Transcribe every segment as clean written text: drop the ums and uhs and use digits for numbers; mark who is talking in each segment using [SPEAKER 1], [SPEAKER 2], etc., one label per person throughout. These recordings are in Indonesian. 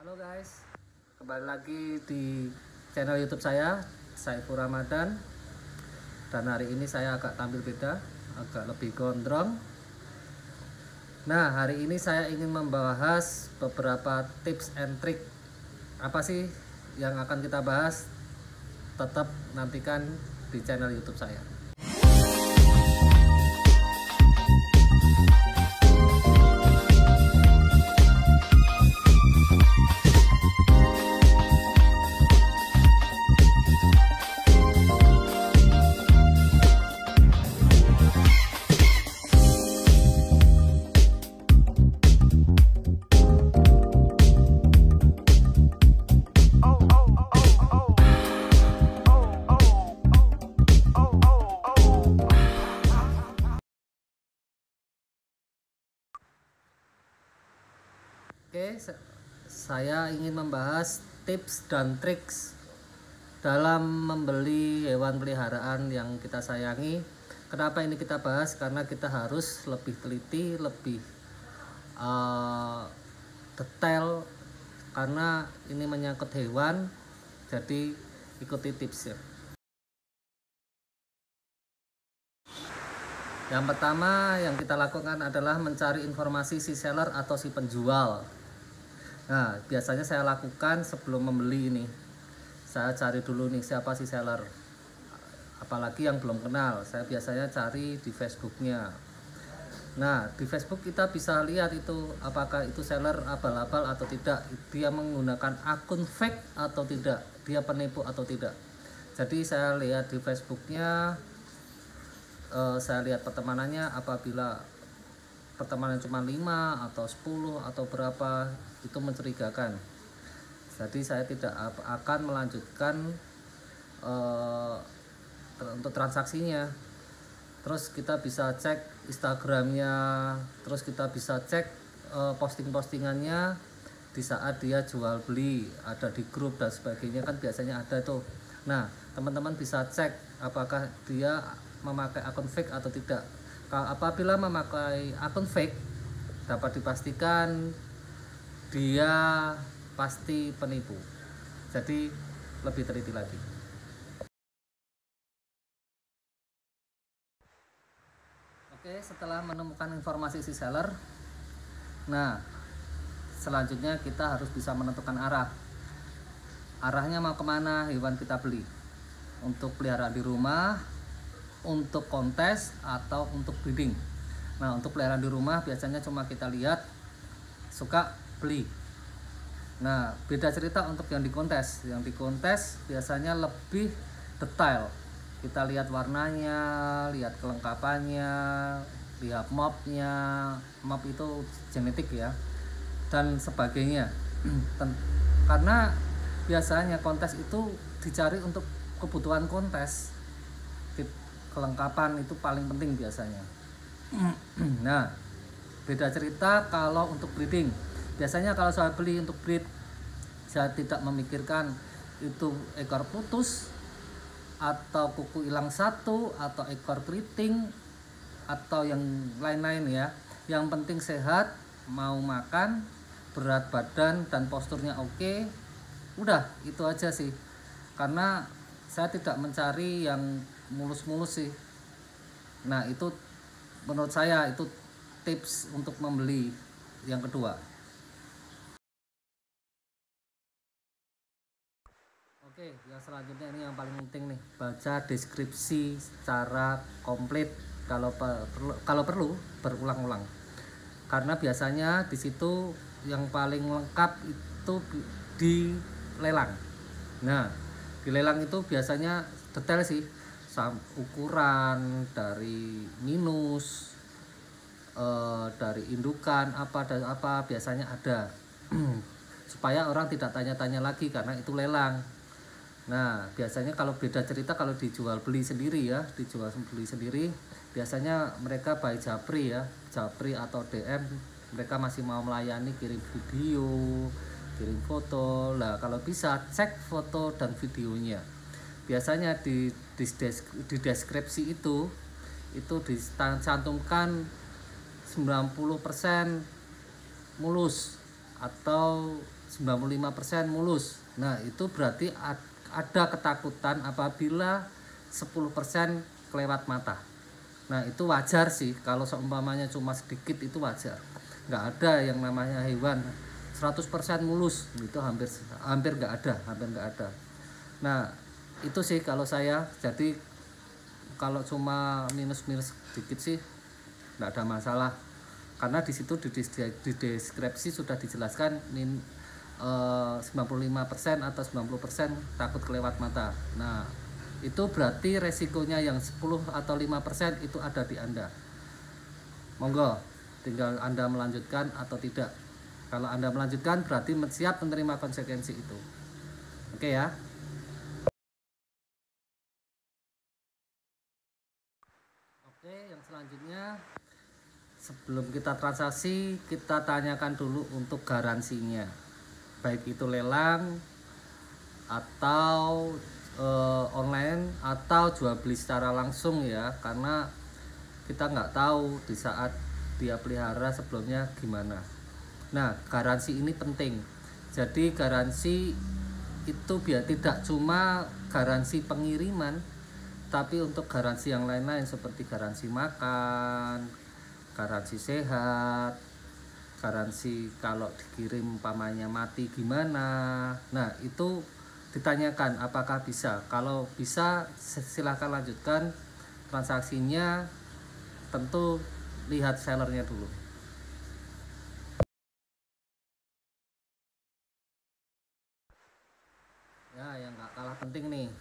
[SPEAKER 1] Halo guys, kembali lagi di channel YouTube saya, Saiful Ramadan. Dan hari ini saya agak tampil beda, agak lebih gondrong. Nah, hari ini saya ingin membahas beberapa tips and trick. Apa sih yang akan kita bahas? Tetap nantikan di channel YouTube saya. Oke, saya ingin membahas tips dan triks dalam membeli hewan peliharaan yang kita sayangi. Kenapa ini kita bahas? Karena kita harus lebih teliti, lebih detail, karena ini menyangkut hewan. Jadi ikuti tipsnya. Yang pertama yang kita lakukan adalah mencari informasi si seller atau si penjual. Nah, biasanya saya lakukan sebelum membeli ini. Saya cari dulu nih siapa si seller. Apalagi yang belum kenal, saya biasanya cari di Facebooknya. Nah, di Facebook kita bisa lihat itu apakah itu seller abal-abal atau tidak. Dia menggunakan akun fake atau tidak. Dia penipu atau tidak. Jadi saya lihat di Facebooknya, saya lihat pertemanannya. Apabila pertemanan cuma 5 atau 10 atau berapa, itu mencurigakan. Jadi saya tidak akan melanjutkan untuk transaksinya. Terus kita bisa cek Instagramnya, terus kita bisa cek posting-postingannya di saat dia jual beli, ada di grup dan sebagainya, kan biasanya ada tuh. Nah, teman-teman bisa cek apakah dia memakai akun fake atau tidak. Apabila memakai akun fake, dapat dipastikan dia pasti penipu. Jadi lebih teliti lagi. Oke, setelah menemukan informasi si seller, nah selanjutnya kita harus bisa menentukan arah. Arahnya mau kemana hewan kita beli? Untuk peliharaan di rumah, untuk kontes, atau untuk breeding. Nah, untuk peliharaan di rumah biasanya cuma kita lihat, suka, beli. Nah, beda cerita untuk yang di kontes. Yang di kontes biasanya lebih detail. Kita lihat warnanya, lihat kelengkapannya, lihat mobnya. Mob itu genetik ya, dan sebagainya. Karena biasanya kontes itu dicari untuk kebutuhan kontes. Kelengkapan itu paling penting biasanya. Nah, beda cerita kalau untuk breeding. Biasanya kalau saya beli untuk breed, saya tidak memikirkan itu ekor putus atau kuku hilang satu atau ekor keriting atau yang lain-lain ya. Yang penting sehat, mau makan, berat badan dan posturnya oke. Udah, itu aja sih. Karena saya tidak mencari yang mulus-mulus sih. Nah, itu menurut saya itu tips untuk membeli yang kedua. Oke, yang selanjutnya ini yang paling penting nih, baca deskripsi secara komplit kalau perlu berulang-ulang. Karena biasanya di situ yang paling lengkap itu di lelang. Nah, di lelang itu biasanya detail sih, ukuran dari minus, dari indukan apa dan apa biasanya ada. Supaya orang tidak tanya-tanya lagi karena itu lelang. Nah, biasanya kalau beda cerita kalau dijual beli sendiri ya, dijual beli sendiri biasanya mereka by Japri ya, Japri atau DM, mereka masih mau melayani kirim video, kirim foto. Lah, kalau bisa cek foto dan videonya. Biasanya di deskripsi itu dicantumkan 90% mulus atau 95% mulus. Nah itu berarti ada ketakutan apabila 10% kelewat mata. Nah itu wajar sih, kalau seumpamanya cuma sedikit itu wajar. Nggak ada yang namanya hewan 100% mulus, itu hampir nggak ada. Nah itu sih kalau saya, jadi kalau cuma minus sedikit sih nggak ada masalah, karena di situ di deskripsi sudah dijelaskan 95% atau 90% takut kelewat mata. Nah itu berarti resikonya yang 10 atau 5% itu ada di Anda. Monggo, tinggal Anda melanjutkan atau tidak. Kalau Anda melanjutkan berarti siap menerima konsekuensi itu. Oke ya. Oke, yang selanjutnya, sebelum kita transaksi, kita tanyakan dulu untuk garansinya, baik itu lelang atau online atau jual beli secara langsung ya, karena kita nggak tahu di saat dia pelihara sebelumnya gimana. Nah garansi ini penting, jadi garansi itu biar tidak cuma garansi pengiriman, tapi untuk garansi yang lain-lain seperti garansi makan, garansi sehat, garansi kalau dikirim umpamanya mati gimana. Nah itu ditanyakan apakah bisa. Kalau bisa silahkan lanjutkan transaksinya, tentu lihat sellernya dulu. Ya yang gak kalah penting nih,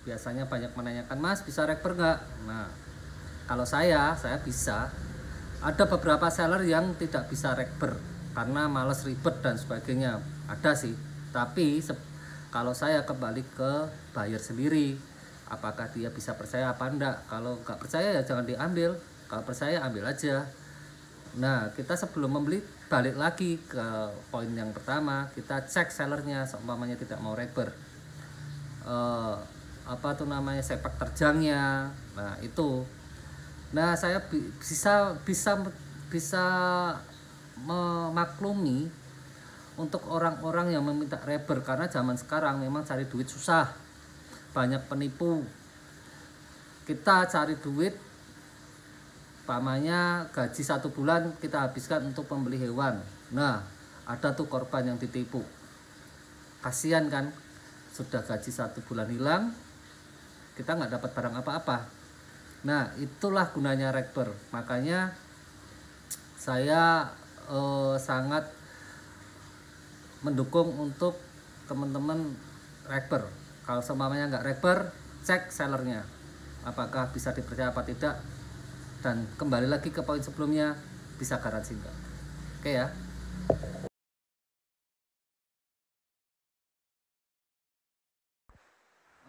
[SPEAKER 1] biasanya banyak menanyakan, Mas bisa rekber nggak? Nah kalau saya bisa. Ada beberapa seller yang tidak bisa rekber karena males ribet dan sebagainya, ada sih. Tapi kalau saya kembali ke buyer sendiri, apakah dia bisa percaya apa enggak. Kalau nggak percaya ya jangan diambil, kalau percaya ambil aja. Nah kita sebelum membeli balik lagi ke poin yang pertama, kita cek sellernya, seumpamanya tidak mau rekber, apa tuh namanya, sepak terjangnya. Nah itu, nah saya bisa memaklumi untuk orang-orang yang meminta reber, karena zaman sekarang memang cari duit susah, banyak penipu. Kita cari duit, pamannya gaji 1 bulan kita habiskan untuk membeli hewan. Nah ada tuh korban yang ditipu, kasihan kan, sudah gaji 1 bulan hilang, kita nggak dapat barang apa-apa. Nah itulah gunanya rekber. Makanya saya sangat mendukung untuk teman-teman rekber. Kalau semuanya nggak rekber, cek sellernya apakah bisa dipercaya apa tidak, dan kembali lagi ke poin sebelumnya, bisa garansi enggak. Oke ya.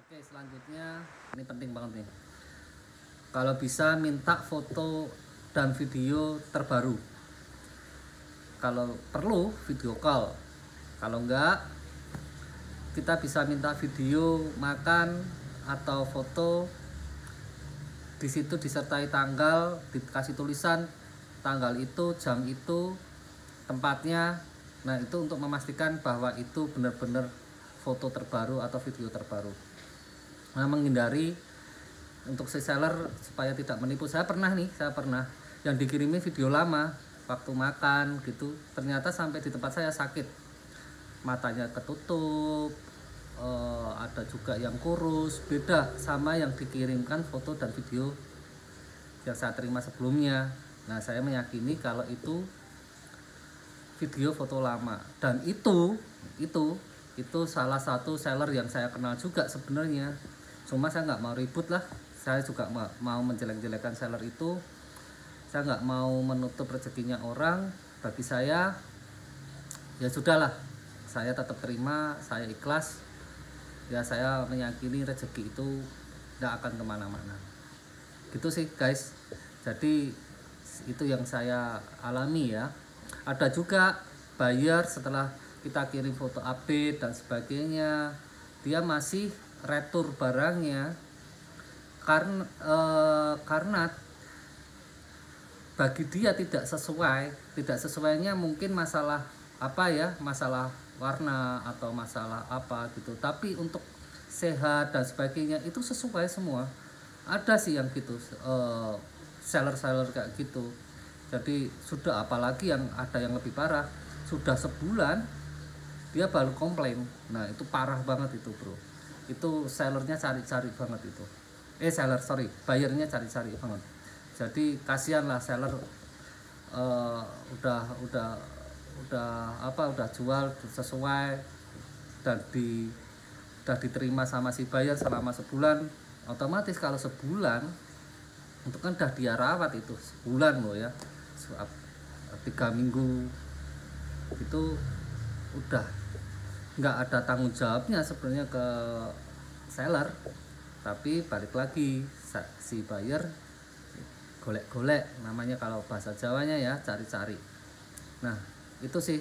[SPEAKER 1] Oke selanjutnya, ini penting banget nih, kalau bisa minta foto dan video terbaru. Kalau perlu video call, kalau enggak kita bisa minta video makan atau foto, di situ disertai tanggal, dikasih tulisan tanggal itu, jam itu, tempatnya. Nah itu untuk memastikan bahwa itu benar-benar foto terbaru atau video terbaru. Nah menghindari untuk si seller supaya tidak menipu. Saya pernah yang dikirimin video lama waktu makan gitu, ternyata sampai di tempat saya sakit, matanya ketutup, ada juga yang kurus, beda sama yang dikirimkan foto dan video yang saya terima sebelumnya. Nah saya meyakini kalau itu video foto lama, dan itu salah satu seller yang saya kenal juga sebenarnya. Cuma saya nggak mau ribut lah, saya juga mau menjelek-jelekan seller itu. Saya nggak mau menutup rezekinya orang. Bagi saya ya sudahlah, saya tetap terima, saya ikhlas ya. Saya meyakini rezeki itu nggak akan kemana-mana gitu sih guys. Jadi itu yang saya alami ya. Ada juga buyer setelah kita kirim foto update dan sebagainya, dia masih retur barangnya karena bagi dia tidak sesuainya mungkin masalah apa ya, masalah warna atau masalah apa gitu, tapi untuk sehat dan sebagainya itu sesuai semua. Ada sih yang gitu, seller-seller kayak gitu. Jadi sudah, apalagi yang ada yang lebih parah, sudah sebulan dia baru komplain. Nah itu parah banget itu bro, itu sellernya cari-cari banget itu, seller sorry, bayarnya cari-cari banget. Jadi kasihan lah seller, eh, udah apa, udah jual sesuai dan udah diterima sama si buyer selama sebulan. Otomatis kalau sebulan itu kan udah dia rawat itu sebulan loh ya, 3 minggu itu udah nggak ada tanggung jawabnya sebenarnya ke seller. Tapi balik lagi si buyer golek-golek, namanya kalau bahasa Jawanya ya, cari-cari. Nah itu sih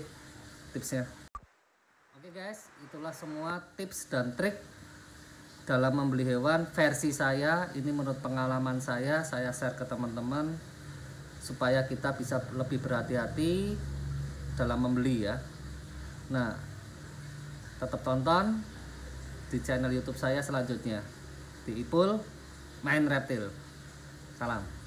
[SPEAKER 1] tipsnya. Oke guys, itulah semua tips dan trik dalam membeli hewan versi saya. Ini menurut pengalaman saya share ke teman-teman supaya kita bisa lebih berhati-hati dalam membeli ya. Nah tetap tonton di channel YouTube saya selanjutnya, di Ipul Main Reptil. Salam.